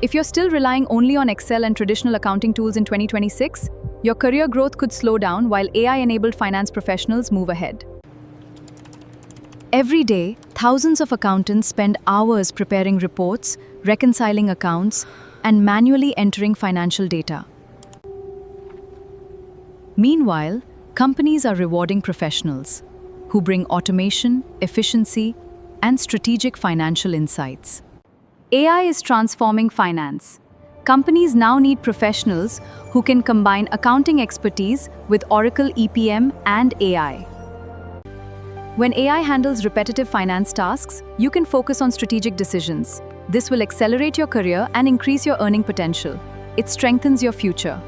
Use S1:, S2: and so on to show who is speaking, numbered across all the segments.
S1: If you're still relying only on Excel and traditional accounting tools in 2026, your career growth could slow down while AI-enabled finance professionals move ahead. Every day, thousands of accountants spend hours preparing reports, reconciling accounts, and manually entering financial data. Meanwhile, companies are rewarding professionals who bring automation, efficiency, and strategic financial insights. AI is transforming finance. Companies now need professionals who can combine accounting expertise with Oracle EPM and AI. When AI handles repetitive finance tasks, you can focus on strategic decisions. This will accelerate your career and increase your earning potential. It strengthens your future.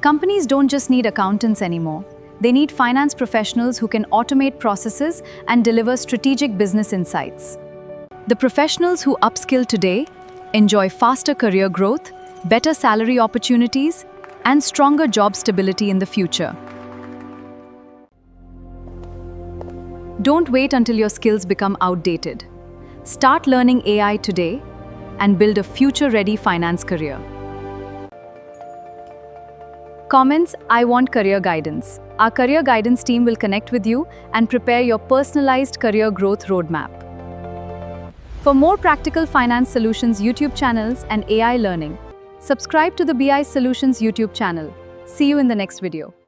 S1: Companies don't just need accountants anymore. They need finance professionals who can automate processes and deliver strategic business insights. The professionals who upskill today enjoy faster career growth, better salary opportunities, and stronger job stability in the future. Don't wait until your skills become outdated. Start learning AI today and build a future-ready finance career. Comments: I want career guidance. Our career guidance team will connect with you and prepare your personalized career growth roadmap. For more practical finance solutions YouTube channels and AI learning, subscribe to the BI Solutions YouTube channel. See you in the next video.